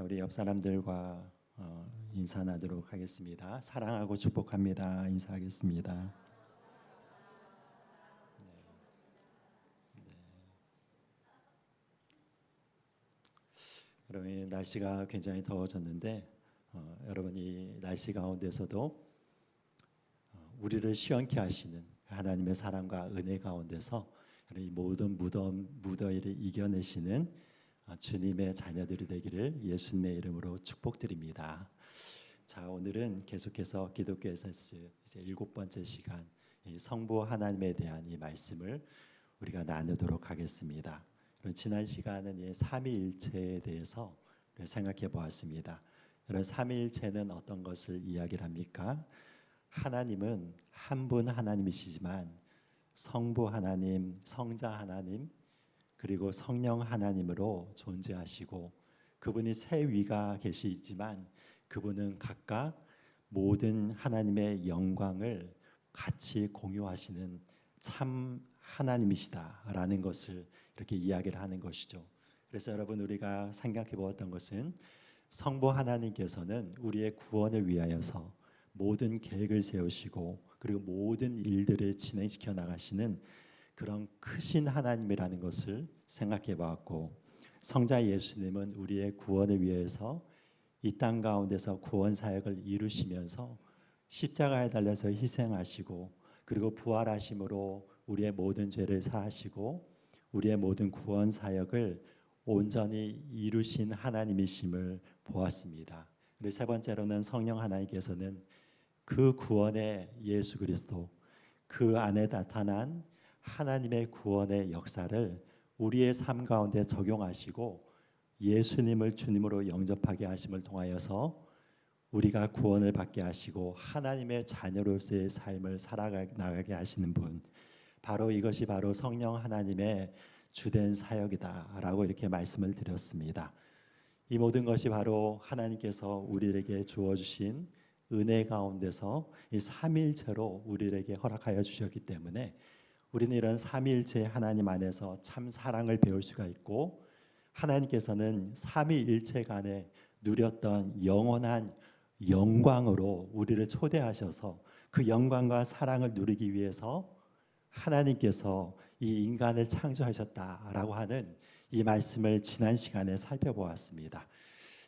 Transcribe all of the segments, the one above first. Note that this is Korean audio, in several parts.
자, 우리 옆 사람들과 인사 나누도록 하겠습니다. 사랑하고 축복합니다. 인사하겠습니다. 여러분, 날씨가 굉장히 더워졌는데 여러분 이 날씨 가운데서도 우리를 시원케 하시는 하나님의 사랑과 은혜 가운데서 이 모든 무더위를 이겨내시는 주님의 자녀들이 되기를 예수님의 이름으로 축복드립니다. 자, 오늘은 계속해서 기독교 에센스 이제 7번째 시간 이 성부 하나님에 대한 이 말씀을 우리가 나누도록 하겠습니다. 지난 시간은 이 삼위일체에 대해서 생각해 보았습니다. 여러분, 삼위일체는 어떤 것을 이야기를 합니까? 하나님은 한 분 하나님이시지만 성부 하나님, 성자 하나님, 그리고 성령 하나님으로 존재하시고 그분이 세 위가 계시지만 그분은 각각 모든 하나님의 영광을 같이 공유하시는 참 하나님이시다라는 것을 이렇게 이야기를 하는 것이죠. 그래서 여러분, 우리가 생각해 보았던 것은 성부 하나님께서는 우리의 구원을 위하여서 모든 계획을 세우시고 그리고 모든 일들을 진행시켜 나가시는 그런 크신 하나님이라는 것을 생각해 보았고, 성자 예수님은 우리의 구원을 위해서 이 땅 가운데서 구원 사역을 이루시면서 십자가에 달려서 희생하시고 그리고 부활하심으로 우리의 모든 죄를 사하시고 우리의 모든 구원 사역을 온전히 이루신 하나님이심을 보았습니다. 그리고 세 번째로는 성령 하나님께서는 그 구원의 예수 그리스도, 그 안에 나타난 하나님의 구원의 역사를 우리의 삶 가운데 적용하시고 예수님을 주님으로 영접하게 하심을 통하여서 우리가 구원을 받게 하시고 하나님의 자녀로서의 삶을 살아나가게 하시는 분, 바로 이것이 바로 성령 하나님의 주된 사역이다라고 이렇게 말씀을 드렸습니다. 이 모든 것이 바로 하나님께서 우리에게 주어주신 은혜 가운데서 이 삼위일체로 우리에게 허락하여 주셨기 때문에 우리는 이런 삼위일체 하나님 안에서 참 사랑을 배울 수가 있고, 하나님께서는 삼위일체 간에 누렸던 영원한 영광으로 우리를 초대하셔서 그 영광과 사랑을 누리기 위해서 하나님께서 이 인간을 창조하셨다라고 하는 이 말씀을 지난 시간에 살펴보았습니다.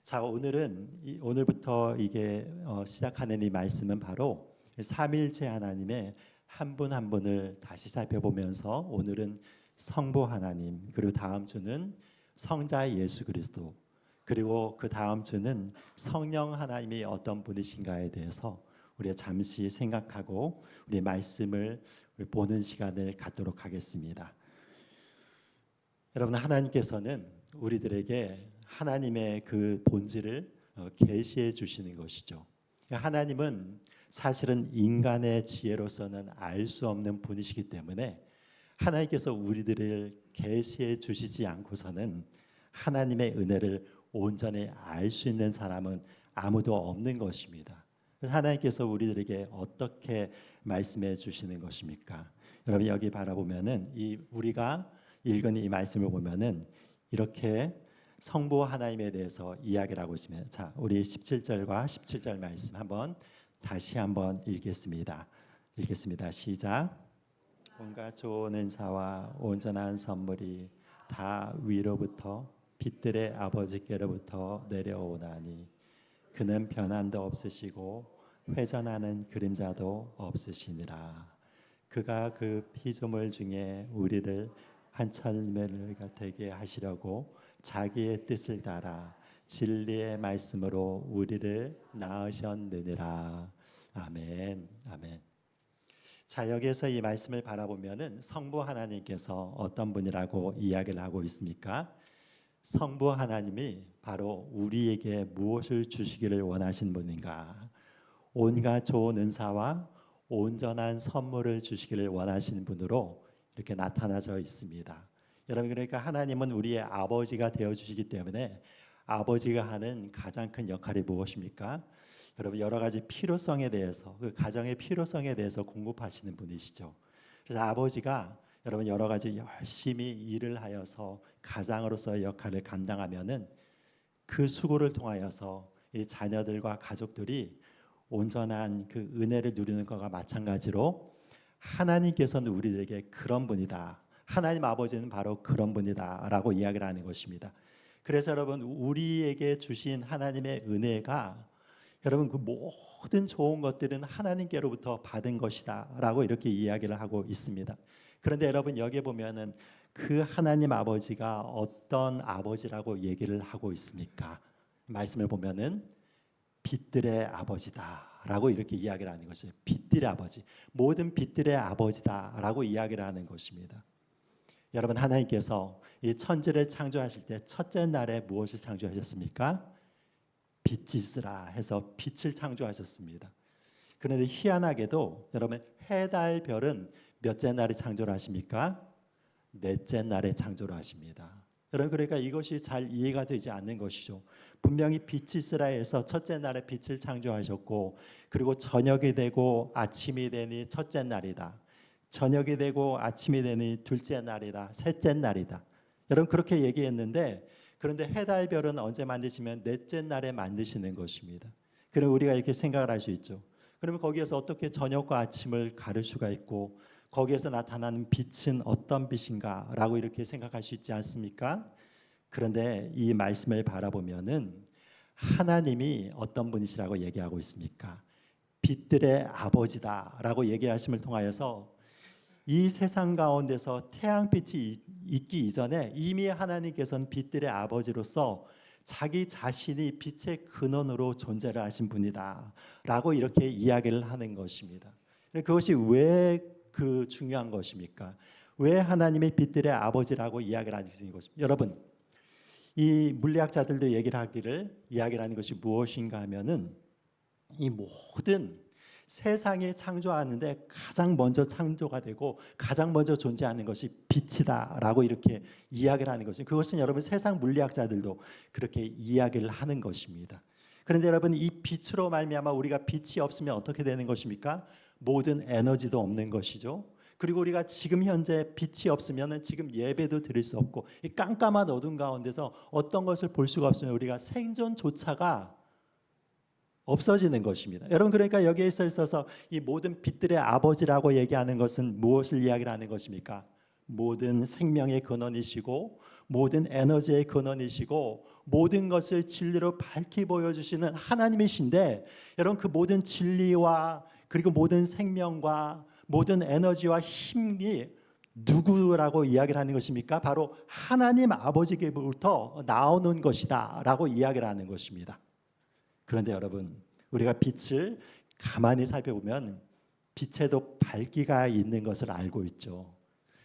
자, 오늘부터 이게 시작하는 이 말씀은 바로 삼위일체 하나님의 한 분 한 분을 다시 살펴보면서 오늘은 성부 하나님, 그리고 다음 주는 성자 예수 그리스도, 그리고 그 다음 주는 성령 하나님이 어떤 분이신가에 대해서 우리가 잠시 생각하고 우리 말씀을 보는 시간을 갖도록 하겠습니다. 여러분, 하나님께서는 우리들에게 하나님의 그 본질을 계시해 주시는 것이죠. 하나님은 사실은 인간의 지혜로서는 알 수 없는 분이시기 때문에 하나님께서 우리들을 계시해 주시지 않고서는 하나님의 은혜를 온전히 알 수 있는 사람은 아무도 없는 것입니다. 그래서 하나님께서 우리들에게 어떻게 말씀해 주시는 것입니까? 여러분, 여기 바라보면은 우리가 읽은 이 말씀을 보면은 이렇게 성부 하나님에 대해서 이야기를 하고 있습니다. 자, 우리 17절과 17절 말씀 다시 한번 읽겠습니다. 시작. 온갖 좋은 은사와 온전한 선물이 다 위로부터 빛들의 아버지께로부터 내려오나니 그는 변함도 없으시고 회전하는 그림자도 없으시니라. 그가 그 피조물 중에 우리를 한 천매가 되게 하시려고 자기의 뜻을 따라 진리의 말씀으로 우리를 낳으셨느니라. 아멘. 아멘. 자, 여기에서 이 말씀을 바라보면은 성부 하나님께서 어떤 분이라고 이야기를 하고 있습니까? 성부 하나님이 바로 우리에게 무엇을 주시기를 원하신 분인가? 온갖 좋은 은사와 온전한 선물을 주시기를 원하시는 분으로 이렇게 나타나져 있습니다. 여러분, 그러니까 하나님은 우리의 아버지가 되어 주시기 때문에 아버지가 하는 가장 큰 역할이 무엇입니까? 여러분, 여러 가지 필요성에 대해서, 그 가정의 필요성에 대해서 공급하시는 분이시죠. 그래서 아버지가 여러분 여러 가지 열심히 일을 하여서 가장으로서의 역할을 감당하면은 그 수고를 통하여서 이 자녀들과 가족들이 온전한 그 은혜를 누리는 것과 마찬가지로 하나님께서는 우리들에게 그런 분이다. 하나님 아버지는 바로 그런 분이다라고 이야기를 하는 것입니다. 그래서 여러분 우리에게 주신 하나님의 은혜가 여러분 그 모든 좋은 것들은 하나님께로부터 받은 것이다라고 이렇게 이야기를 하고 있습니다. 그런데 여러분 여기에 보면은 그 하나님 아버지가 어떤 아버지라고 얘기를 하고 있습니까? 말씀을 보면은 빛들의 아버지다라고 이렇게 이야기를 하는 것이에요. 빛들의 아버지, 모든 빛들의 아버지다라고 이야기를 하는 것입니다. 여러분 하나님께서 이 천지를 창조하실 때 첫째 날에 무엇을 창조하셨습니까? 빛이 있으라 해서 빛을 창조하셨습니다. 그런데 희한하게도 여러분 해, 달, 별은 몇째 날에 창조를 하십니까? 넷째 날에 창조를 하십니다. 여러분 그러니까 이것이 잘 이해가 되지 않는 것이죠. 분명히 빛이 있으라 해서 첫째 날에 빛을 창조하셨고 그리고 저녁이 되고 아침이 되니 첫째 날이다. 저녁이 되고 아침이 되니 둘째 날이다. 셋째 날이다. 여러분 그렇게 얘기했는데 그런데 해, 달, 별은 언제 만드시면 넷째 날에 만드시는 것입니다. 그럼 우리가 이렇게 생각을 할 수 있죠. 그러면 거기에서 어떻게 저녁과 아침을 가를 수가 있고 거기에서 나타나는 빛은 어떤 빛인가 라고 이렇게 생각할 수 있지 않습니까? 그런데 이 말씀을 바라보면은 하나님이 어떤 분이시라고 얘기하고 있습니까? 빛들의 아버지다라고 얘기하심을 통하여서 이 세상 가운데서 태양빛이 있기 이전에 이미 하나님께서는 빛들의 아버지로서 자기 자신이 빛의 근원으로 존재를 하신 분이다 라고 이렇게 이야기를 하는 것입니다. 그것이 왜 그 중요한 것입니까? 왜 하나님의 빛들의 아버지라고 이야기를 하는 것입니까? 여러분 이 물리학자들도 이야기를 하는 것이 무엇인가 하면은 이 모든 세상에 창조하는데 가장 먼저 창조가 되고 가장 먼저 존재하는 것이 빛이다라고 이렇게 이야기를 하는 것이죠. 그것은 여러분 세상 물리학자들도 그렇게 이야기를 하는 것입니다. 그런데 여러분 이 빛으로 말미암아 우리가 빛이 없으면 어떻게 되는 것입니까? 모든 에너지도 없는 것이죠. 그리고 우리가 지금 현재 빛이 없으면 지금 예배도 드릴 수 없고 이 깜깜한 어둠 가운데서 어떤 것을 볼 수가 없으면 우리가 생존조차가 없어지는 것입니다. 여러분 그러니까 여기에 있어서 이 모든 빛들의 아버지라고 얘기하는 것은 무엇을 이야기를 하는 것입니까? 모든 생명의 근원이시고 모든 에너지의 근원이시고 모든 것을 진리로 밝히 보여주시는 하나님이신데 여러분 그 모든 진리와 그리고 모든 생명과 모든 에너지와 힘이 누구라고 이야기를 하는 것입니까? 바로 하나님 아버지께로부터 나오는 것이다 라고 이야기를 하는 것입니다. 그런데 여러분 우리가 빛을 가만히 살펴보면 빛에도 밝기가 있는 것을 알고 있죠.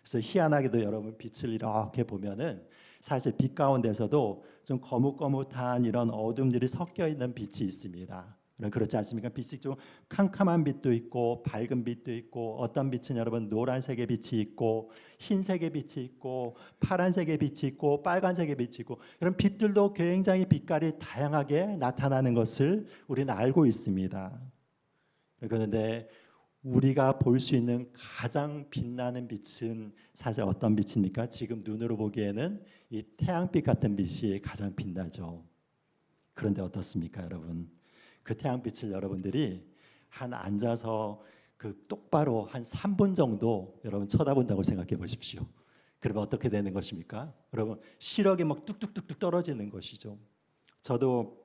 그래서 희한하게도 여러분 빛을 이렇게 보면은 사실 빛 가운데서도 좀 거뭇거뭇한 이런 어둠들이 섞여 있는 빛이 있습니다. 그렇지 않습니까? 빛이 좀 캄캄한 빛도 있고 밝은 빛도 있고 어떤 빛은 여러분 노란색의 빛이 있고 흰색의 빛이 있고 파란색의 빛이 있고 빨간색의 빛이 있고 이런 빛들도 굉장히 빛깔이 다양하게 나타나는 것을 우리는 알고 있습니다. 그런데 우리가 볼 수 있는 가장 빛나는 빛은 사실 어떤 빛입니까? 지금 눈으로 보기에는 이 태양빛 같은 빛이 가장 빛나죠. 그런데 어떻습니까, 여러분? 그 태양빛을 여러분들이 한 앉아서 그 똑바로 한 3분 정도 여러분 쳐다본다고 생각해 보십시오. 그러면 어떻게 되는 것입니까? 여러분 시력이 막 뚝뚝뚝뚝 떨어지는 것이죠. 저도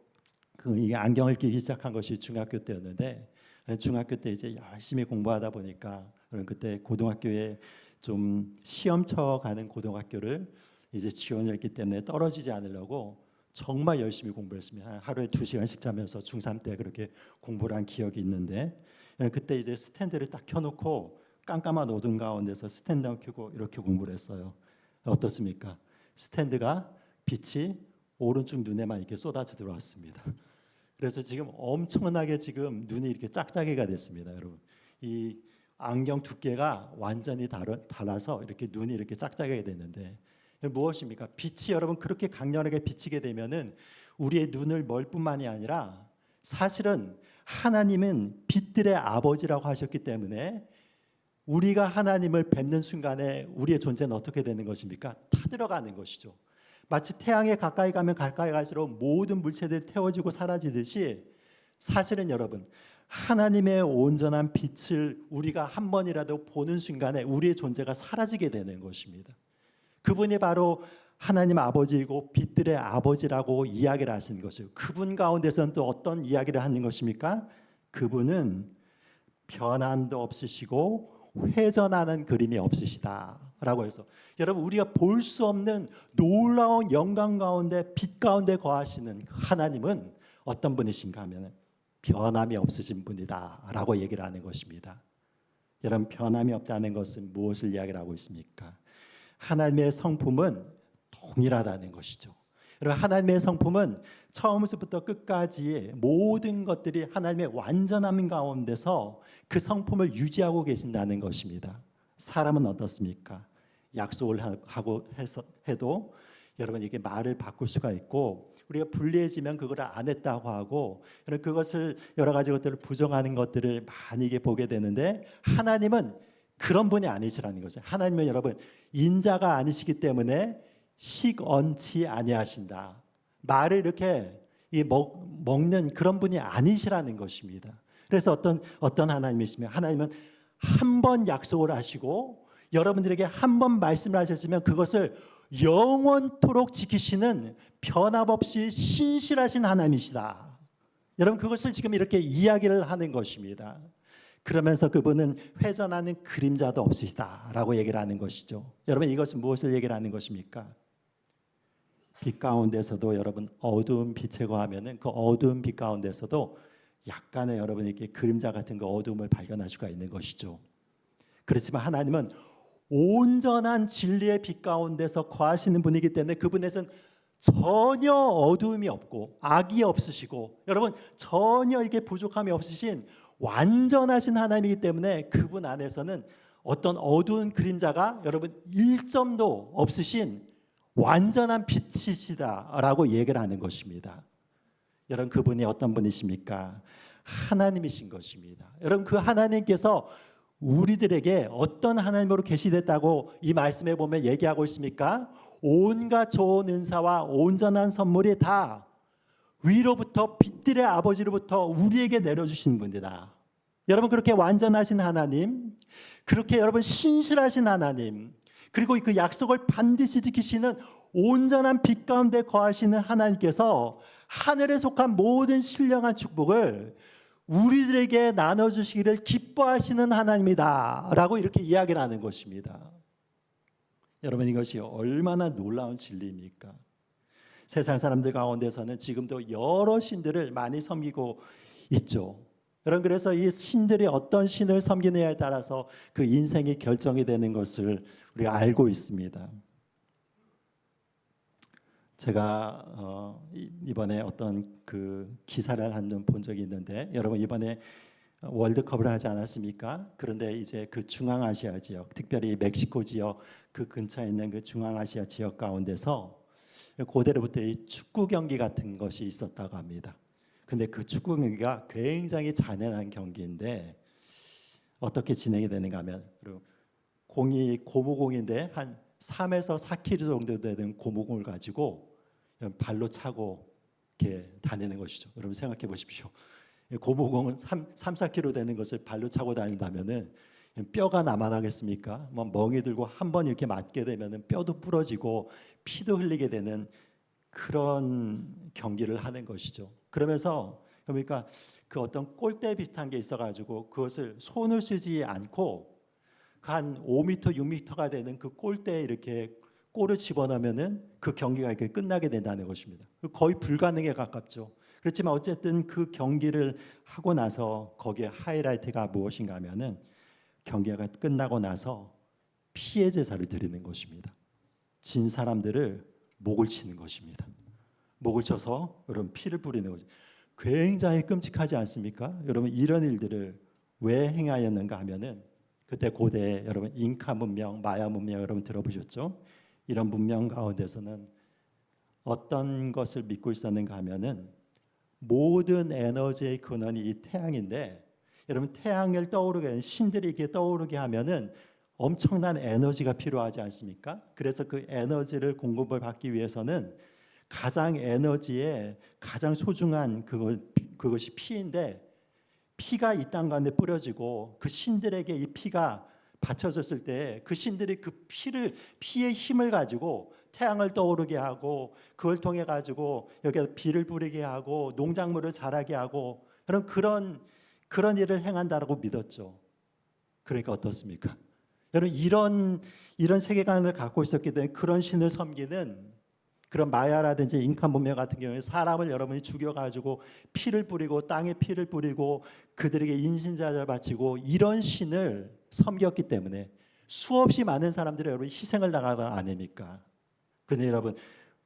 이게 안경을 끼기 시작한 것이 중학교 때였는데 중학교 때 이제 열심히 공부하다 보니까 그때 고등학교에 좀 시험 쳐 가는 고등학교를 이제 지원을 했기 때문에 떨어지지 않으려고 정말 열심히 공부했습니다. 하루에 2시간씩 자면서 중3 때 그렇게 공부를 한 기억이 있는데 그때 이제 스탠드를 딱 켜놓고 깜깜한 어둠 가운데서 스탠드를 켜고 이렇게 공부를 했어요. 어떻습니까? 스탠드가 빛이 오른쪽 눈에만 이렇게 쏟아져 들어왔습니다. 그래서 지금 엄청나게 지금 눈이 이렇게 짝짝이가 됐습니다, 여러분. 이 안경 두께가 완전히 달라서 이렇게 눈이 이렇게 짝짝이가 됐는데 무엇입니까? 빛이 여러분 그렇게 강렬하게 비치게 되면은 우리의 눈을 멀 뿐만이 아니라 사실은 하나님은 빛들의 아버지라고 하셨기 때문에 우리가 하나님을 뵙는 순간에 우리의 존재는 어떻게 되는 것입니까? 타들어가는 것이죠. 마치 태양에 가까이 가면 가까이 갈수록 모든 물체들이 태워지고 사라지듯이 사실은 여러분 하나님의 온전한 빛을 우리가 한 번이라도 보는 순간에 우리의 존재가 사라지게 되는 것입니다. 그분이 바로 하나님 아버지이고 빛들의 아버지라고 이야기를 하시는 것이요. 그분 가운데서는 또 어떤 이야기를 하는 것입니까? 그분은 변함도 없으시고 회전하는 그림이 없으시다라고 해서 여러분 우리가 볼 수 없는 놀라운 영광 가운데 빛 가운데 거하시는 하나님은 어떤 분이신가 하면 변함이 없으신 분이다라고 얘기를 하는 것입니다. 여러분 변함이 없다는 것은 무엇을 이야기를 하고 있습니까? 하나님의 성품은 동일하다는 것이죠. 여러분 하나님의 성품은 처음부터 끝까지 모든 것들이 하나님의 완전함 가운데서 그 성품을 유지하고 계신다는 것입니다. 사람은 어떻습니까? 약속을 하고 해도 여러분 이게 말을 바꿀 수가 있고 우리가 불리해지면 그걸 안 했다고 하고 그것을 여러 가지 것들을 부정하는 것들을 많이 보게 되는데 하나님은 그런 분이 아니시라는 거죠. 하나님은 여러분 인자가 아니시기 때문에 식언치 아니하신다. 말을 이렇게 먹는 그런 분이 아니시라는 것입니다. 그래서 어떤 하나님이시면 하나님은 한 번 약속을 하시고 여러분들에게 한 번 말씀을 하셨으면 그것을 영원토록 지키시는 변함없이 신실하신 하나님이시다. 여러분 그것을 지금 이렇게 이야기를 하는 것입니다. 그러면서 그분은 회전하는 그림자도 없으시다라고 얘기를 하는 것이죠. 여러분 이것은 무엇을 얘기를 하는 것입니까? 빛 가운데서도 여러분 어두운 빛에 거하면은 그 어두운 빛 가운데서도 약간의 여러분 이렇게 그림자 같은 그 어두움을 발견할 수가 있는 것이죠. 그렇지만 하나님은 온전한 진리의 빛 가운데서 거하시는 분이기 때문에 그분에서는 전혀 어두움이 없고 악이 없으시고 여러분 전혀 이게 부족함이 없으신 완전하신 하나님이기 때문에 그분 안에서는 어떤 어두운 그림자가 여러분 1점도 없으신 완전한 빛이시다라고 얘기를 하는 것입니다. 여러분 그분이 어떤 분이십니까? 하나님이신 것입니다. 여러분 그 하나님께서 우리들에게 어떤 하나님으로 계시됐다고 이 말씀에 보면 얘기하고 있습니까? 온갖 좋은 은사와 온전한 선물이 다 위로부터 빛들의 아버지로부터 우리에게 내려주신 분이다. 여러분 그렇게 완전하신 하나님, 그렇게 여러분 신실하신 하나님, 그리고 그 약속을 반드시 지키시는 온전한 빛 가운데 거하시는 하나님께서 하늘에 속한 모든 신령한 축복을 우리들에게 나눠주시기를 기뻐하시는 하나님이다 라고 이렇게 이야기를 하는 것입니다. 여러분 이것이 얼마나 놀라운 진리입니까? 세상 사람들 가운데서는 지금도 여러 신들을 많이 섬기고 있죠. 여러분 그래서 이 신들이 어떤 신을 섬기느냐에 따라서 그 인생이 결정이 되는 것을 우리가 알고 있습니다. 제가 이번에 어떤 그 기사를 한번 본 적이 있는데 여러분 이번에 월드컵을 하지 않았습니까? 그런데 이제 그 중앙아시아 지역, 특별히 멕시코 지역 그 근처에 있는 그 중앙아시아 지역 가운데서 고대로부터 이 축구 경기 같은 것이 있었다고 합니다. 근데 그 축구 경기가 굉장히 잔인한 경기인데 어떻게 진행이 되는가 하면 공이 고무공인데 한 3에서 4kg 정도 되는 고무공을 가지고 발로 차고 이렇게 다니는 것이죠. 여러분 생각해 보십시오. 고무공은 3-4kg 되는 것을 발로 차고 다닌다면은 뼈가 남아나겠습니까? 뭐 멍이 들고 한번 이렇게 맞게 되면은 뼈도 부러지고 피도 흘리게 되는 그런 경기를 하는 것이죠. 그러면서 그러니까 그 어떤 골대 비슷한 게 있어가지고 그것을 손을 쓰지 않고 한 5m, 6m가 되는 그 골대에 이렇게 골을 집어넣으면은 그 경기가 이렇게 끝나게 된다는 것입니다. 거의 불가능에 가깝죠. 그렇지만 어쨌든 그 경기를 하고 나서 거기에 하이라이트가 무엇인가 하면은 경기가 끝나고 나서 피해 제사를 드리는 것입니다. 진 사람들을 목을 치는 것입니다. 목을 쳐서 여러분 피를 뿌리는 거죠. 굉장히 끔찍하지 않습니까? 여러분 이런 일들을 왜 행하였는가 하면은 그때 고대 여러분 잉카 문명, 마야 문명 여러분 들어보셨죠? 이런 문명 가운데서는 어떤 것을 믿고 있었는가 하면은 모든 에너지의 근원이 이 태양인데 여러분 태양을 떠오르게 신들이 이렇게 떠오르게 하면은 엄청난 에너지가 필요하지 않습니까? 그래서 그 에너지를 공급을 받기 위해서는 가장 에너지에 가장 소중한 그것이 피인데, 피가 이 땅 가운데 뿌려지고 그 신들에게 이 피가 바쳐졌을 때 그 신들이 그 피의 힘을 가지고 태양을 떠오르게 하고 그걸 통해 가지고 여기에 비를 뿌리게 하고 농작물을 자라게 하고 그런 일을 행한다라고 믿었죠. 그러니까 어떻습니까? 여러분, 이런 세계관을 갖고 있었기 때문에 그런 신을 섬기는 그런 마야라든지 잉카 문명 같은 경우에 사람을 여러분이 죽여가지고 피를 뿌리고 땅에 피를 뿌리고 그들에게 인신자를 바치고 이런 신을 섬겼기 때문에 수없이 많은 사람들이 여러분 희생을 당하다 아닙니까? 근데 여러분,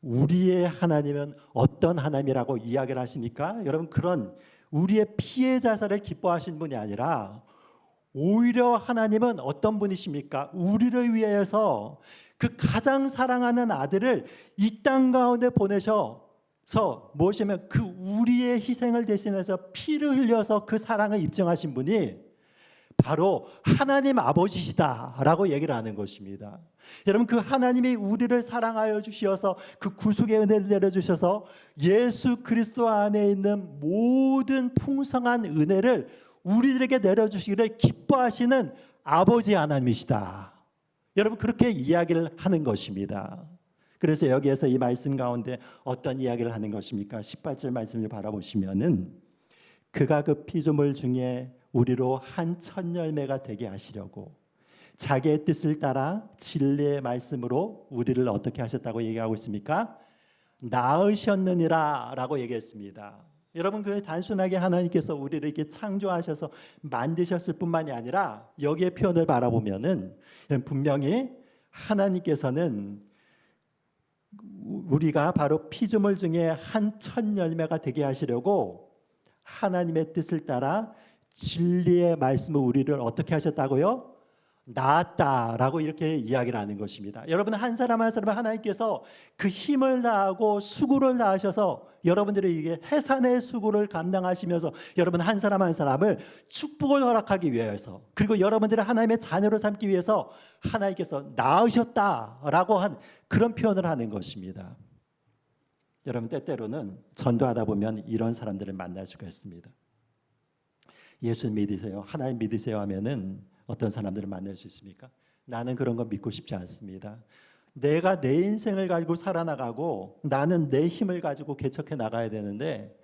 우리의 하나님은 어떤 하나님이라고 이야기를 하십니까? 여러분, 그런 우리의 피해 자살을 기뻐하시는 분이 아니라 오히려 하나님은 어떤 분이십니까? 우리를 위해서 그 가장 사랑하는 아들을 이 땅 가운데 보내셔서 무엇이냐면 그 우리의 희생을 대신해서 피를 흘려서 그 사랑을 입증하신 분이 바로 하나님 아버지시다라고 얘기를 하는 것입니다. 여러분, 그 하나님이 우리를 사랑하여 주셔서 그 구속의 은혜를 내려주셔서 예수 그리스도 안에 있는 모든 풍성한 은혜를 우리들에게 내려주시기를 기뻐하시는 아버지 하나님이시다. 여러분, 그렇게 이야기를 하는 것입니다. 그래서 여기에서 이 말씀 가운데 어떤 이야기를 하는 것입니까? 18절 말씀을 바라보시면은 그가 그 피조물 중에 우리로 한 첫 열매가 되게 하시려고 자기의 뜻을 따라 진리의 말씀으로 우리를 어떻게 하셨다고 얘기하고 있습니까? 낳으셨느니라 라고 얘기했습니다. 여러분, 그 단순하게 하나님께서 우리를 이렇게 창조하셔서 만드셨을 뿐만이 아니라 여기에 표현을 바라보면은 분명히 하나님께서는 우리가 바로 피조물 중에 한 첫 열매가 되게 하시려고 하나님의 뜻을 따라 진리의 말씀을 우리를 어떻게 하셨다고요? 낳았다라고 이렇게 이야기를 하는 것입니다. 여러분, 한 사람 한 사람 하나님께서 그 힘을 다하고 수고를 다하셔서 여러분들이 이게 해산의 수고를 감당하시면서 여러분 한 사람 한 사람을 축복을 허락하기 위해서, 그리고 여러분들을 하나님의 자녀로 삼기 위해서 하나님께서 낳으셨다라고 한 그런 표현을 하는 것입니다. 여러분, 때때로는 전도하다 보면 이런 사람들을 만날 수가 있습니다. 예수 믿으세요, 하나님 믿으세요 하면은 어떤 사람들을 만날 수 있습니까? 나는 그런 거 믿고 싶지 않습니다. 내가 내 인생을 가지고 살아나가고 나는 내 힘을 가지고 개척해 나가야 되는데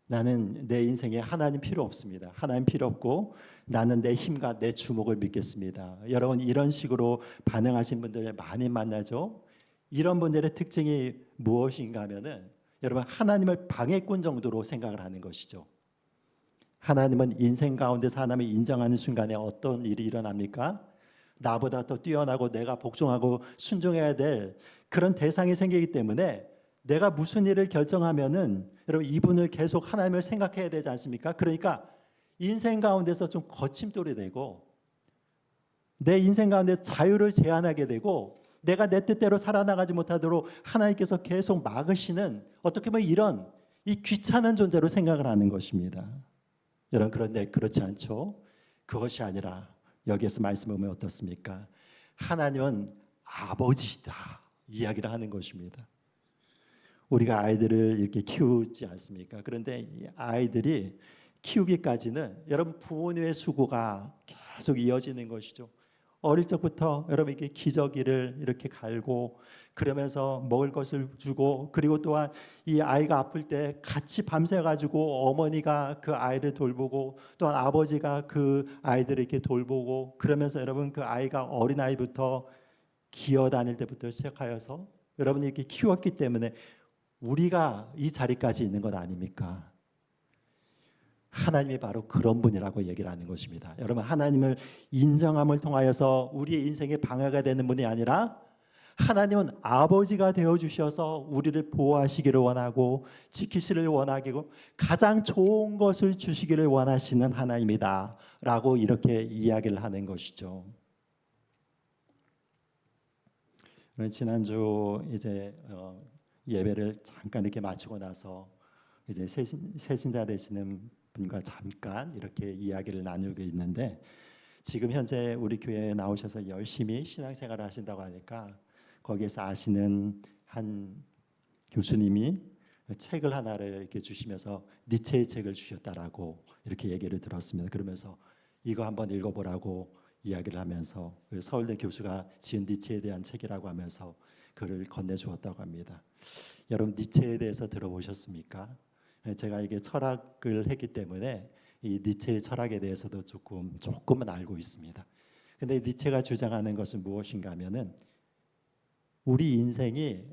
나는 내 인생에 하나님 필요 없습니다. 하나님 필요 없고 나는 내 힘과 내 주먹을 믿겠습니다. 여러분, 이런 식으로 반응하신 분들 많이 만나죠. 이런 분들의 특징이 무엇인가 하면은 여러분, 하나님을 방해꾼 정도로 생각을 하는 것이죠. 하나님은 인생 가운데서 하나님을 인정하는 순간에 어떤 일이 일어납니까? 나보다 더 뛰어나고 내가 복종하고 순종해야 될 그런 대상이 생기기 때문에 내가 무슨 일을 결정하면은 여러분 이분을 계속 하나님을 생각해야 되지 않습니까? 그러니까 인생 가운데서 좀 거침돌이 되고 내 인생 가운데 자유를 제한하게 되고 내가 내 뜻대로 살아나가지 못하도록 하나님께서 계속 막으시는, 어떻게 보면 이런 이 귀찮은 존재로 생각을 하는 것입니다. 여러분, 그런데 그렇지 않죠. 그것이 아니라 여기에서 말씀을 보면 어떻습니까? 하나님은 아버지시다 이야기를 하는 것입니다. 우리가 아이들을 이렇게 키우지 않습니까? 그런데 이 아이들이 키우기까지는 여러분 부모님의 수고가 계속 이어지는 것이죠. 어릴 적부터 여러분 이렇게 기저귀를 이렇게 갈고 그러면서 먹을 것을 주고, 그리고 또한 이 아이가 아플 때 같이 밤새 가지고 어머니가 그 아이를 돌보고 또한 아버지가 그 아이들을 이렇게 돌보고, 그러면서 여러분 그 아이가 어린 아이부터 기어 다닐 때부터 시작하여서 여러분이 이렇게 키웠기 때문에 우리가 이 자리까지 있는 것 아닙니까? 하나님이 바로 그런 분이라고 얘기를 하는 것입니다. 여러분, 하나님을 인정함을 통하여서 우리의 인생에 방해가 되는 분이 아니라 하나님은 아버지가 되어주셔서 우리를 보호하시기를 원하고 지키시기를 원하고 가장 좋은 것을 주시기를 원하시는 하나님이다 라고 이렇게 이야기를 하는 것이죠. 지난주 이제 예배를 잠깐 이렇게 마치고 나서 이제 새신자 되시는 분과 잠깐 이렇게 이야기를 나누고 있는데, 지금 현재 우리 교회에 나오셔서 열심히 신앙생활을 하신다고 하니까 거기에서 아시는 한 교수님이 책을 하나를 이렇게 주시면서 니체의 책을 주셨다라고 이렇게 얘기를 들었습니다. 그러면서 이거 한번 읽어보라고 이야기를 하면서 그 서울대 교수가 지은 니체에 대한 책이라고 하면서 그를 건네주었다고 합니다. 여러분 니체에 대해서 들어보셨습니까? 제가 이게 철학을 했기 때문에 이 니체의 철학에 대해서도 조금은 알고 있습니다. 근데 니체가 주장하는 것은 무엇인가 하면은 우리 인생이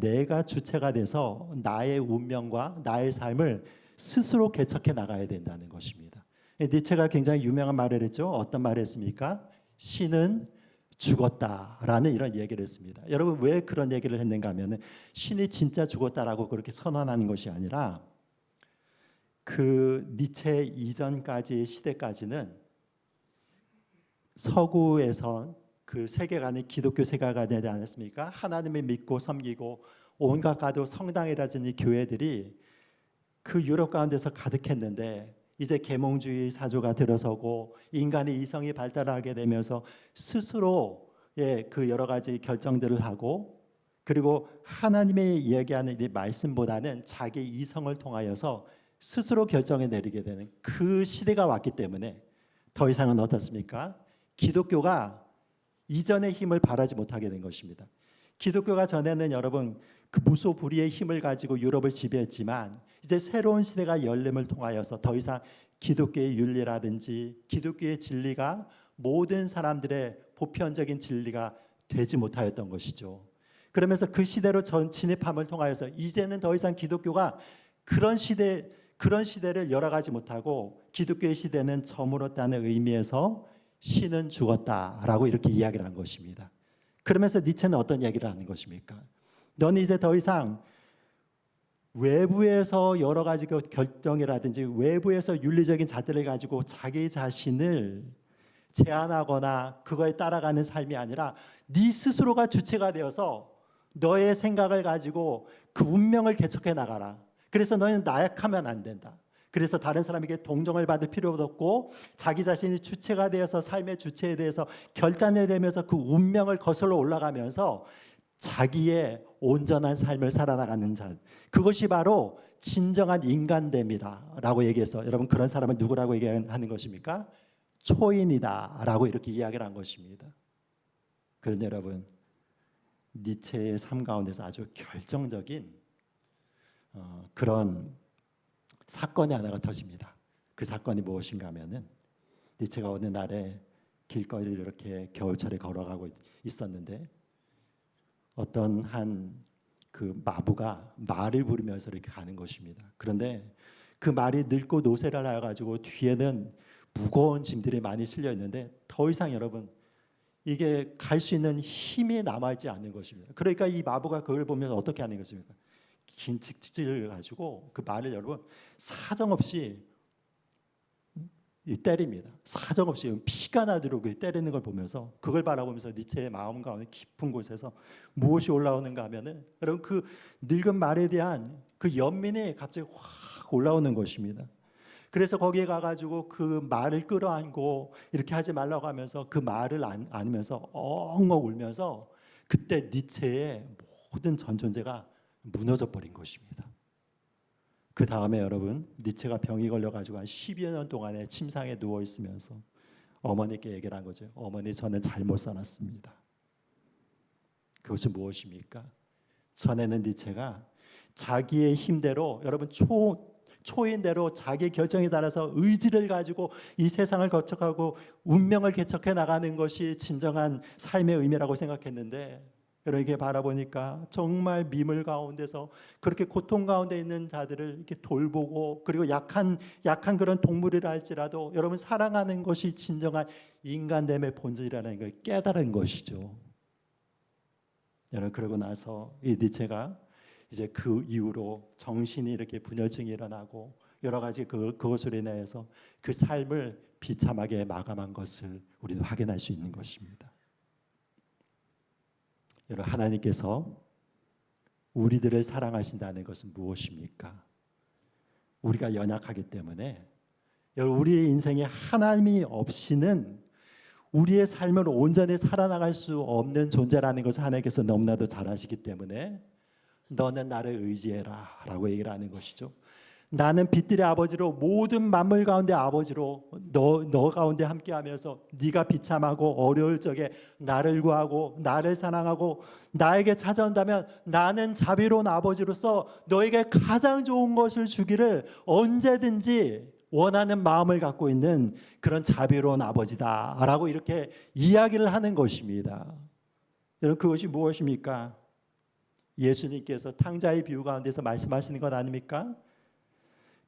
내가 주체가 돼서 나의 운명과 나의 삶을 스스로 개척해 나가야 된다는 것입니다. 니체가 굉장히 유명한 말을 했죠. 어떤 말을 했습니까? 신은 죽었다라는 이런 얘기를 했습니다. 여러분 왜 그런 얘기를 했는가 하면은 신이 진짜 죽었다라고 그렇게 선언하는 것이 아니라 그 니체 이전까지의 시대까지는 서구에서 그 세계관이 기독교 세계관이 되지 않았습니까? 하나님을 믿고 섬기고 온갖 가도 성당이라든지 교회들이 그 유럽 가운데서 가득했는데 이제 계몽주의 사조가 들어서고 인간의 이성이 발달하게 되면서 스스로의 그 여러 가지 결정들을 하고 그리고 하나님의 이야기하는 이 말씀보다는 자기 이성을 통하여서 스스로 결정을 내리게 되는 그 시대가 왔기 때문에 더 이상은 어떻습니까? 기독교가 이전의 힘을 발하지 못하게 된 것입니다. 기독교가 전에는 여러분 그 무소불위의 힘을 가지고 유럽을 지배했지만 이제 새로운 시대가 열림을 통하여서 더 이상 기독교의 윤리라든지 기독교의 진리가 모든 사람들의 보편적인 진리가 되지 못하였던 것이죠. 그러면서 그 시대로 진입함을 통하여서 이제는 더 이상 기독교가 그런 시대를 열어가지 못하고 기독교의 시대는 저물었다는 의미에서 신은 죽었다라고 이렇게 이야기를 한 것입니다. 그러면서 니체는 어떤 이야기를 하는 것입니까? 너는 이제 더 이상 외부에서 여러 가지 결정이라든지 외부에서 윤리적인 잣대를 가지고 자기 자신을 제한하거나 그거에 따라가는 삶이 아니라 네 스스로가 주체가 되어서 너의 생각을 가지고 그 운명을 개척해 나가라. 그래서 너는 나약하면 안 된다. 그래서 다른 사람에게 동정을 받을 필요도 없고 자기 자신이 주체가 되어서 삶의 주체에 대해서 결단을 내면서 그 운명을 거슬러 올라가면서 자기의 온전한 삶을 살아나가는 자, 그것이 바로 진정한 인간됨이다 라고 얘기해서 여러분 그런 사람은 누구라고 얘기하는 것입니까? 초인이다 라고 이렇게 이야기를 한 것입니다. 그런데 여러분 니체의 삶 가운데서 아주 결정적인 그런 사건이 하나가 터집니다. 그 사건이 무엇인가 하면은 니체가 어느 날에 길거리를 이렇게 겨울철에 걸어가고 있었는데 어떤 한 그 마부가 말을 부르면서 이렇게 가는 것입니다. 그런데 그 말이 늙고 노쇠를 하여가지고 뒤에는 무거운 짐들이 많이 실려 있는데 더 이상 여러분 이게 갈 수 있는 힘이 남아있지 않는 것입니다. 그러니까 이 마부가 그걸 보면서 어떻게 하는 것입니까? 긴 책지를 가지고 그 말을 여러분 사정없이 때립니다. 사정없이 피가 나도록 때리는 걸 보면서 그걸 바라보면서 니체의 마음 가운데 깊은 곳에서 무엇이 올라오는가 하면은 여러분 그 늙은 말에 대한 그 연민이 갑자기 확 올라오는 것입니다. 그래서 거기에 가가지고 그 말을 끌어안고 이렇게 하지 말라고 하면서 그 말을 안으면서 엉엉 울면서 그때 니체의 모든 전 존재가 무너져 버린 것입니다. 그 다음에 여러분 니체가 병이 걸려가지고 한 10여 년 동안에 침상에 누워 있으면서 어머니께 얘기를 한 거죠. 어머니 저는 잘못 살았습니다. 그것은 무엇입니까? 전에는 니체가 자기의 힘대로 여러분 초인대로 자기 결정에 따라서 의지를 가지고 이 세상을 거쳐가고 운명을 개척해 나가는 것이 진정한 삶의 의미라고 생각했는데 이렇게 바라보니까 정말 미물 가운데서 그렇게 고통 가운데 있는 자들을 이렇게 돌보고 그리고 약한 그런 동물이라 할지라도 여러분 사랑하는 것이 진정한 인간됨의 본질이라는 걸 깨달은 것이죠. 여러분 그러고 나서 이 니체가 이제 그 이후로 정신이 이렇게 분열증이 일어나고 여러 가지 그것으로 인해서 그 삶을 비참하게 마감한 것을 우리는 확인할 수 있는 것입니다. 여러분 하나님께서 우리들을 사랑하신다는 것은 무엇입니까? 우리가 연약하기 때문에 여러분, 우리의 인생에 하나님이 없이는 우리의 삶을 온전히 살아나갈 수 없는 존재라는 것을 하나님께서 너무나도 잘 아시기 때문에 너는 나를 의지해라 라고 얘기를 하는 것이죠. 나는 빛들의 아버지로 모든 만물 가운데 아버지로 너 가운데 함께하면서 네가 비참하고 어려울 적에 나를 구하고 나를 사랑하고 나에게 찾아온다면 나는 자비로운 아버지로서 너에게 가장 좋은 것을 주기를 언제든지 원하는 마음을 갖고 있는 그런 자비로운 아버지다라고 이렇게 이야기를 하는 것입니다. 여러분, 그것이 무엇입니까? 예수님께서 탕자의 비유 가운데서 말씀하시는 것 아닙니까?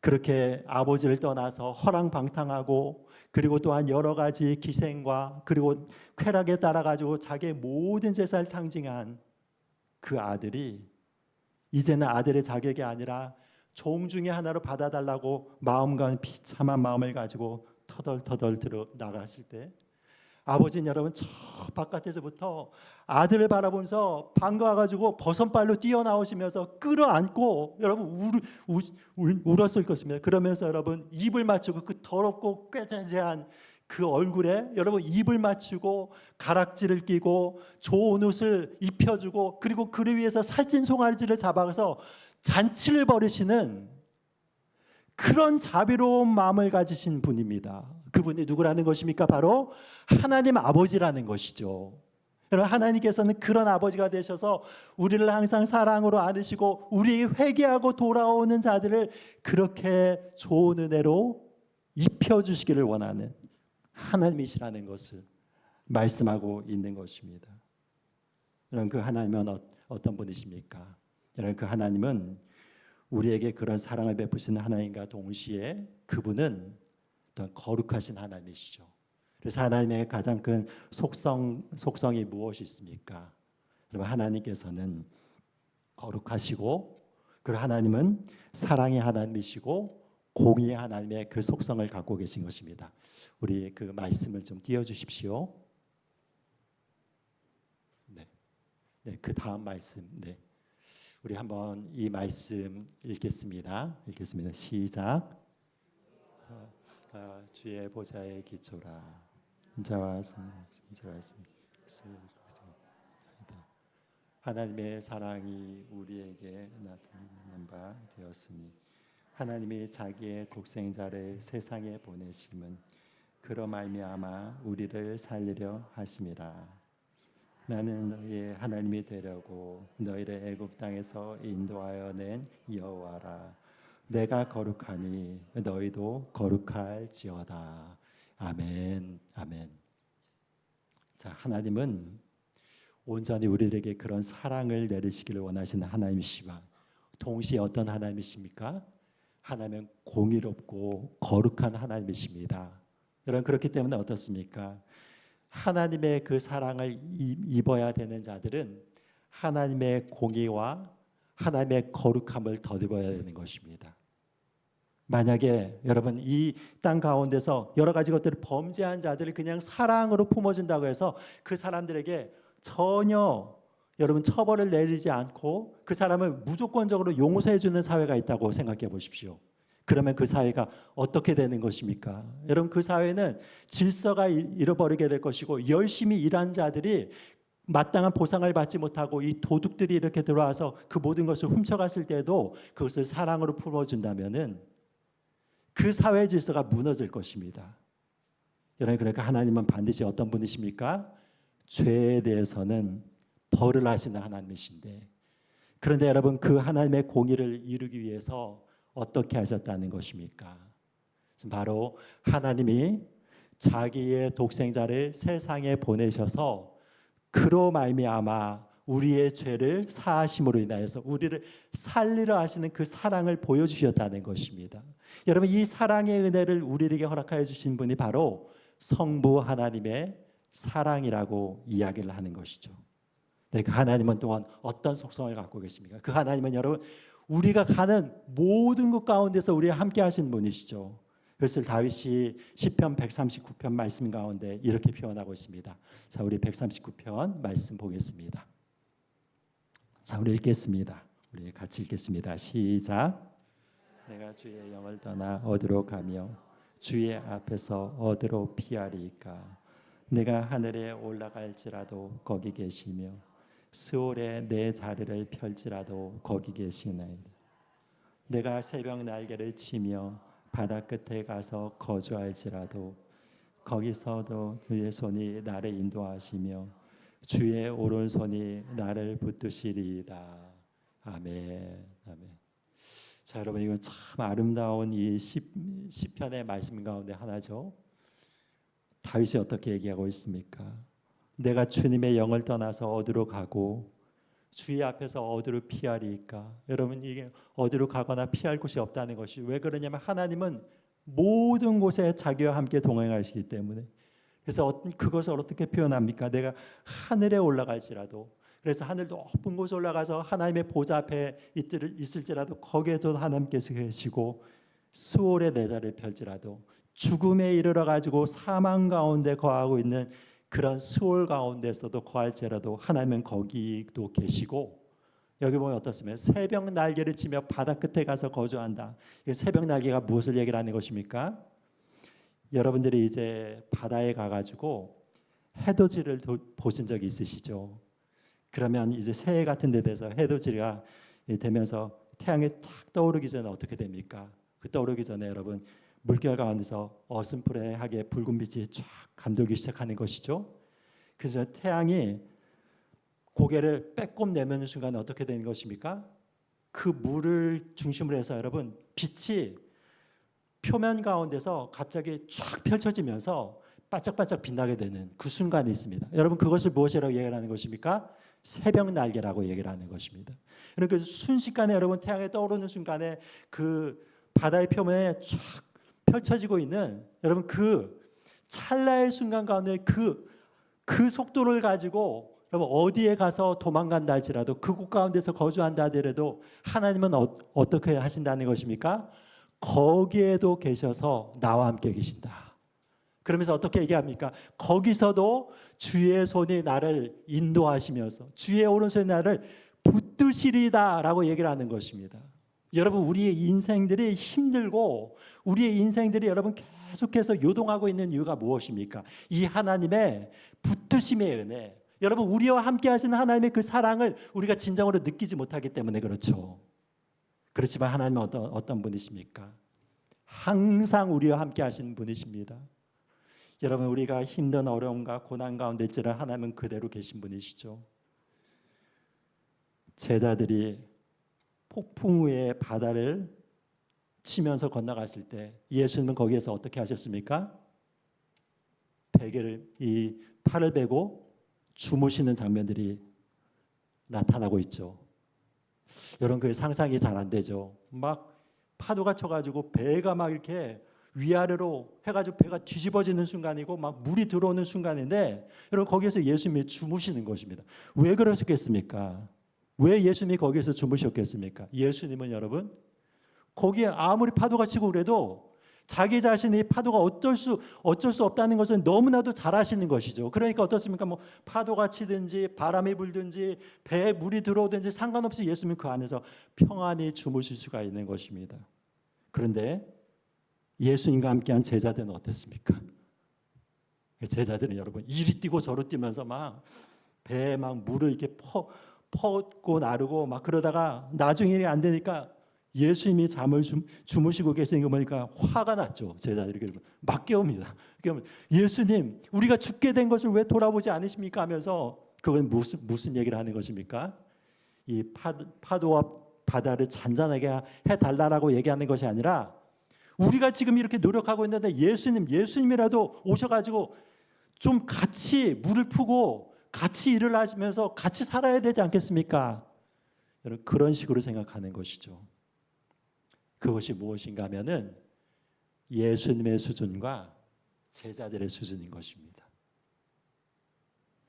그렇게 아버지를 떠나서 허랑방탕하고 그리고 또한 여러 가지 기생과 그리고 쾌락에 따라 가지고 자기의 모든 재산을 탕진한 그 아들이 이제는 아들의 자격이 아니라 종 중에 하나로 받아달라고 마음과 비참한 마음을 가지고 터덜터덜 들어 나갔을 때 아버지는 여러분 저 바깥에서부터 아들을 바라보면서 반가워가지고 버선발로 뛰어나오시면서 끌어안고 여러분 울었을 것입니다. 그러면서 여러분 입을 맞추고 그 더럽고 꾀죄죄한 그 얼굴에 여러분 입을 맞추고 가락지를 끼고 좋은 옷을 입혀주고 그리고 그를 위해서 살찐 송아지를 잡아서 잔치를 벌이시는 그런 자비로운 마음을 가지신 분입니다. 그분이 누구라는 것입니까? 바로 하나님 아버지라는 것이죠. 여러분, 하나님께서는 그런 아버지가 되셔서 우리를 항상 사랑으로 안으시고 우리 회개하고 돌아오는 자들을 그렇게 좋은 은혜로 입혀주시기를 원하는 하나님이시라는 것을 말씀하고 있는 것입니다. 여러분, 그 하나님은 어떤 분이십니까? 여러분, 그 하나님은 우리에게 그런 사랑을 베푸시는 하나님과 동시에 그분은 어떤 거룩하신 하나님이시죠. 그래서 하나님의 가장 큰 속성이 무엇이 있습니까? 여러분, 하나님께서는 거룩하시고 그리고 하나님은 사랑의 하나님이시고 공의의 하나님의 그 속성을 갖고 계신 것입니다. 우리 그 말씀을 좀 띄워주십시오. 네, 그 다음 말씀. 네. 우리 한번 이 말씀 읽겠습니다. 시작. 주의 보좌의 기초라. 인자와 진짜와 하나님의 사랑이 우리에게 나타나는 바 되었으니 하나님이 자기의 독생자를 세상에 보내심은 그로 말미암아 우리를 살리려 하심이라. 나는 너희의 하나님이 되려고 너희를 애굽 땅에서 인도하여 낸 여호와라. 내가 거룩하니 너희도 거룩할지어다. 아멘. 아멘. 자, 하나님은 온전히 우리에게 그런 사랑을 내리시기를 원하시는 하나님이시지만 동시에 어떤 하나님이십니까? 하나님은 공의롭고 거룩한 하나님이십니다. 여러분, 그렇기 때문에 어떻습니까? 하나님의 그 사랑을 입어야 되는 자들은 하나님의 공의와 하나님의 거룩함을 덧입어야 되는 것입니다. 만약에 여러분 이 땅 가운데서 여러 가지 것들을 범죄한 자들을 그냥 사랑으로 품어준다고 해서 그 사람들에게 전혀 여러분 처벌을 내리지 않고 그 사람을 무조건적으로 용서해 주는 사회가 있다고 생각해 보십시오. 그러면 그 사회가 어떻게 되는 것입니까? 여러분, 그 사회는 질서가 잃어버리게 될 것이고 열심히 일한 자들이 마땅한 보상을 받지 못하고 이 도둑들이 이렇게 들어와서 그 모든 것을 훔쳐갔을 때도 그것을 사랑으로 품어준다면은 그 사회 질서가 무너질 것입니다. 여러분, 그러니까 하나님은 반드시 어떤 분이십니까? 죄에 대해서는 벌을 하시는 하나님이신데, 그런데 여러분 그 하나님의 공의를 이루기 위해서 어떻게 하셨다는 것입니까? 바로 하나님이 자기의 독생자를 세상에 보내셔서 그로 말미암아 우리의 죄를 사하심으로 인하여서 우리를 살리려 하시는 그 사랑을 보여주셨다는 것입니다. 여러분, 이 사랑의 은혜를 우리에게 허락하여 주신 분이 바로 성부 하나님의 사랑이라고 이야기를 하는 것이죠. 네, 그 하나님은 또한 어떤 속성을 갖고 계십니까? 그 하나님은 여러분 우리가 가는 모든 것 가운데서 우리와 함께 하신 분이시죠. 그것을 다윗이 시편 139편 말씀 가운데 이렇게 표현하고 있습니다. 자, 우리 139편 말씀 보겠습니다. 자, 우리 읽겠습니다. 우리 같이 읽겠습니다. 시작. 내가 주의 영을 떠나 어디로 가며 주의 앞에서 어디로 피하리까? 내가 하늘에 올라갈지라도 거기 계시며 스올에 내 자리를 펼지라도 거기 계시나이다. 내가 새벽 날개를 치며 바다 끝에 가서 거주할지라도 거기서도 주의 손이 나를 인도하시며 주의 오른손이 나를 붙드시리이다. 아멘. 아멘. 자, 여러분, 이건 참 아름다운 이 시편의 말씀 가운데 하나죠. 다윗이 어떻게 얘기하고 있습니까? 내가 주님의 영을 떠나서 어디로 가고 주의 앞에서 어디로 피하리까? 여러분, 이게 어디로 가거나 피할 곳이 없다는 것이 왜 그러냐면 하나님은 모든 곳에 자기와 함께 동행하시기 때문에. 그래서 그것을 어떻게 표현합니까? 내가 하늘에 올라갈지라도, 그래서 하늘 높은 곳에 올라가서 하나님의 보좌 앞에 있을지라도 거기에도 하나님께서 계시고, 수월의 내 자리를 펼지라도, 죽음에 이르러 가지고 사망 가운데 거하고 있는 그런 수월 가운데서도 거할지라도 하나님은 거기도 계시고, 여기 보면 어떻습니까? 새벽 날개를 치며 바다 끝에 가서 거주한다. 새벽 날개가 무엇을 얘기하는 것입니까? 여러분들이 이제 바다에 가가지고 해돋이를 보신 적이 있으시죠? 그러면 이제 새해 같은 데 돼서 해돋이가 되면서 태양이 탁 떠오르기 전에 어떻게 됩니까? 그 떠오르기 전에 여러분 물결 가운데서 어슴푸레하게 붉은 빛이 쫙 감돌기 시작하는 것이죠. 그래서 태양이 고개를 빼꼼 내미는 순간에 어떻게 되는 것입니까? 그 물을 중심으로 해서 여러분 빛이 표면 가운데서 갑자기 쫙 펼쳐지면서 반짝반짝 빛나게 되는 그 순간이 있습니다. 여러분, 그것을 무엇이라고 얘기를 하는 것입니까? 새벽 날개라고 얘기를 하는 것입니다. 그러니까 순식간에 여러분 태양이 떠오르는 순간에 그 바다의 표면에 쫙 펼쳐지고 있는 여러분 그 찰나의 순간 가운데 그 속도를 가지고 여러분 어디에 가서 도망간다 할지라도 그곳 가운데서 거주한다 하더라도 하나님은 어떻게 하신다는 것입니까? 거기에도 계셔서 나와 함께 계신다. 그러면서 어떻게 얘기합니까? 거기서도 주의 손이 나를 인도하시면서 주의 오른손이 나를 붙드시리다 라고 얘기를 하는 것입니다. 여러분, 우리의 인생들이 힘들고 우리의 인생들이 여러분 계속해서 요동하고 있는 이유가 무엇입니까? 이 하나님의 붙드심의 은혜, 여러분 우리와 함께 하시는 하나님의 그 사랑을 우리가 진정으로 느끼지 못하기 때문에 그렇죠. 그렇지만 하나님은 어떤 분이십니까? 항상 우리와 함께 하시는 분이십니다. 여러분, 우리가 힘든 어려움과 고난 가운데 있지만 하나님은 그대로 계신 분이시죠. 제자들이 폭풍 위에 바다를 치면서 건너갔을 때 예수님은 거기에서 어떻게 하셨습니까? 베개를 이 팔을 베고 주무시는 장면들이 나타나고 있죠. 여러분, 그 상상이 잘 안 되죠. 막 파도가 쳐가지고 배가 막 이렇게 위아래로 해가지고 배가 뒤집어지는 순간이고 막 물이 들어오는 순간인데 여러분 거기에서 예수님이 주무시는 것입니다. 왜 그러셨겠습니까? 왜 예수님이 거기에서 주무셨겠습니까? 예수님은 여러분 거기에 아무리 파도가 치고 그래도 자기 자신이 파도가 어쩔 수 없다는 것은 너무나도 잘 아시는 것이죠. 그러니까 어떻습니까? 뭐 파도가 치든지 바람이 불든지 배에 물이 들어오든지 상관없이 예수님은 그 안에서 평안히 주무실 수가 있는 것입니다. 그런데 예수님과 함께한 제자들은 어땠습니까? 제자들은 여러분 이리 뛰고 저리 뛰면서 막 배에 막 물을 이렇게 퍼고 나르고 막 그러다가 나중에 일이 안 되니까 예수님이 잠을 주무시고 계시는 거 보니까 화가 났죠. 제자들이 막 깨웁니다. 그러면 예수님, 우리가 죽게 된 것을 왜 돌아보지 않으십니까? 하면서 그건 무슨 얘기를 하는 것입니까? 이 파도와 바다를 잔잔하게 해달라고 얘기하는 것이 아니라 우리가 지금 이렇게 노력하고 있는데 예수님이라도 오셔가지고 좀 같이 물을 푸고 같이 일을 하시면서 같이 살아야 되지 않겠습니까? 여러분, 그런 식으로 생각하는 것이죠. 그것이 무엇인가 하면은 예수님의 수준과 제자들의 수준인 것입니다.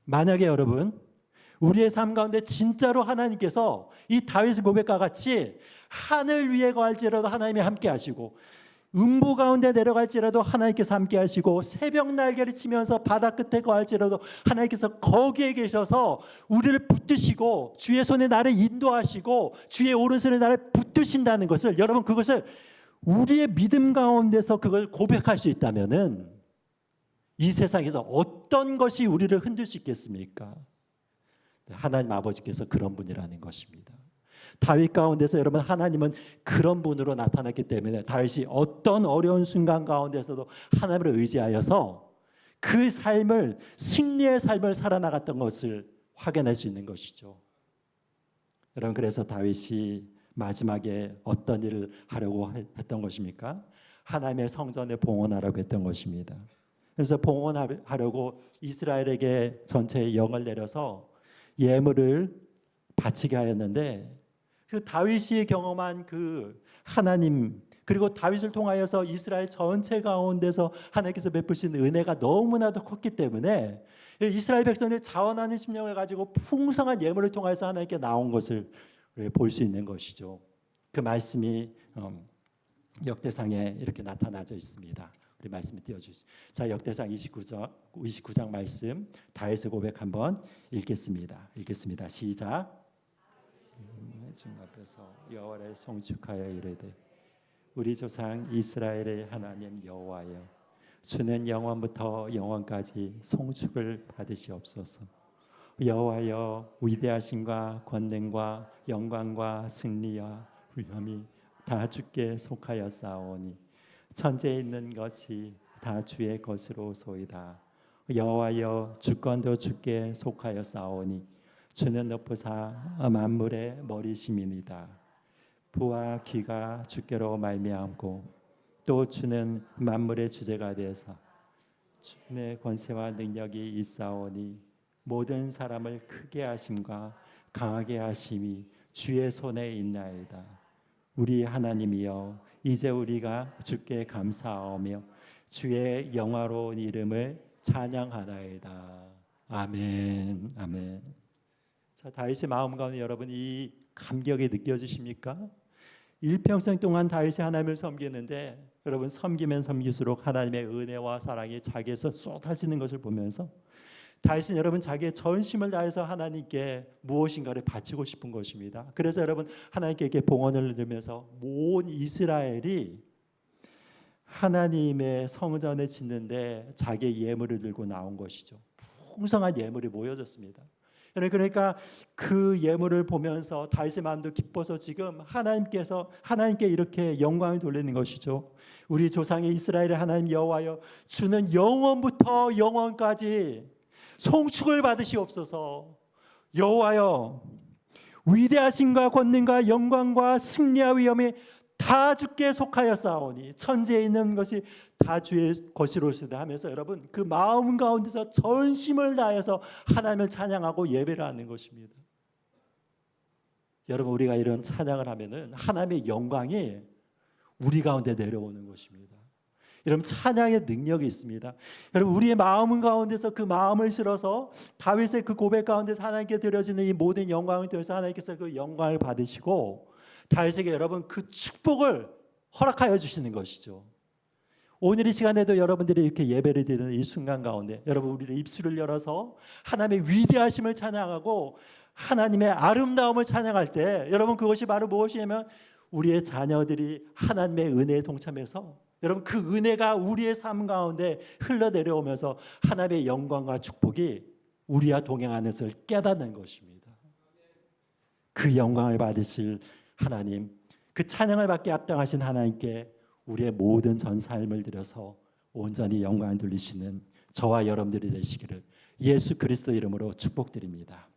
만약에 여러분 우리의 삶 가운데 진짜로 하나님께서 이 다윗의 고백과 같이 하늘 위에 거할지라도 하나님이 함께 하시고 음부 가운데 내려갈지라도 하나님께서 함께 하시고 새벽 날개를 치면서 바다 끝에 거할지라도 하나님께서 거기에 계셔서 우리를 붙드시고 주의 손에 나를 인도하시고 주의 오른손에 나를 붙드신다는 것을 여러분 그것을 우리의 믿음 가운데서 그걸 고백할 수 있다면은 이 세상에서 어떤 것이 우리를 흔들 수 있겠습니까? 하나님 아버지께서 그런 분이라는 것입니다. 다윗 가운데서 여러분 하나님은 그런 분으로 나타났기 때문에 다윗이 어떤 어려운 순간 가운데서도 하나님을 의지하여서 그 삶을 승리의 삶을 살아나갔던 것을 확인할 수 있는 것이죠. 여러분 그래서 다윗이 마지막에 어떤 일을 하려고 했던 것입니까? 하나님의 성전에 봉헌하라고 했던 것입니다. 그래서 봉헌하려고 이스라엘에게 전체의 영을 내려서 예물을 바치게 하였는데 그 다윗이 경험한 그 하나님 그리고 다윗을 통하여서 이스라엘 전체 가운데서 하나님께서 베푸신 은혜가 너무나도 컸기 때문에 이스라엘 백성들이 자원하는 심령을 가지고 풍성한 예물을 통해서 하나님께 나온 것을 볼 수 있는 것이죠. 그 말씀이 역대상에 이렇게 나타나져 있습니다. 우리 말씀을 띄워주시죠. 자, 역대상 29장 말씀 다윗의 고백 한번 읽겠습니다. 시작. 주 앞에서 여호와를 송축하여 이르되 우리 조상 이스라엘의 하나님 여호와여 주는 영원부터 영원까지 송축을 받으시옵소서. 여호와여 위대하심과 권능과 영광과 승리와 위엄이 다 주께 속하였사오니 천지에 있는 것이 다 주의 것으로소이다. 여호와여 주권도 주께 속하였사오니 주는 높으사 만물의 머리심이니이다. 부와 기가 주께로 말미암고 또 주는 만물의 주제가 되어서 주의 권세와 능력이 있사오니 모든 사람을 크게 하심과 강하게 하심이 주의 손에 있나이다. 우리 하나님이여 이제 우리가 주께 감사하며 주의 영화로운 이름을 찬양하나이다. 아멘. 아멘. 자, 다윗의 마음 가운데 여러분 이 감격이 느껴지십니까? 일평생 동안 다윗이 하나님을 섬기는데 여러분 섬기면 섬길수록 하나님의 은혜와 사랑이 자기에서 쏟아지는 것을 보면서 다윗은 여러분 자기의 전심을 다해서 하나님께 무엇인가를 바치고 싶은 것입니다. 그래서 여러분 하나님께 이렇게 봉헌을 드리면서 온 이스라엘이 하나님의 성전을 짓는데 자기의 예물을 들고 나온 것이죠. 풍성한 예물이 모여졌습니다. 그러니까 그 예물을 보면서 다윗의 마음도 기뻐서 지금 하나님께 이렇게 영광을 돌리는 것이죠. 우리 조상의 이스라엘의 하나님 여호와여 주는 영원부터 영원까지 송축을 받으시옵소서. 여호와여 위대하심과 권능과 영광과 승리와 위엄이 다 주께 속하였사오니 천지에 있는 것이 다 주의 것이로소이다 하면서 여러분 그 마음 가운데서 전심을 다해서 하나님을 찬양하고 예배를 하는 것입니다. 여러분 우리가 이런 찬양을 하면은 하나님의 영광이 우리 가운데 내려오는 것입니다. 여러분 찬양의 능력이 있습니다. 여러분 우리의 마음 가운데서 그 마음을 실어서 다윗의 그 고백 가운데서 하나님께 드려지는 이 모든 영광을 통해서 하나님께서 그 영광을 받으시고 다윗에게 여러분 그 축복을 허락하여 주시는 것이죠. 오늘 이 시간에도 여러분들이 이렇게 예배를 드리는 이 순간 가운데 여러분 우리의 입술을 열어서 하나님의 위대하심을 찬양하고 하나님의 아름다움을 찬양할 때 여러분 그것이 바로 무엇이냐면 우리의 자녀들이 하나님의 은혜에 동참해서 여러분 그 은혜가 우리의 삶 가운데 흘러내려오면서 하나님의 영광과 축복이 우리와 동행하는 것을 깨닫는 것입니다. 그 영광을 받으실 하나님, 그 찬양을 받게 합당하신 하나님께 우리의 모든 전 삶을 들여서 온전히 영광을 돌리시는 저와 여러분들이 되시기를 예수 그리스도 이름으로 축복드립니다.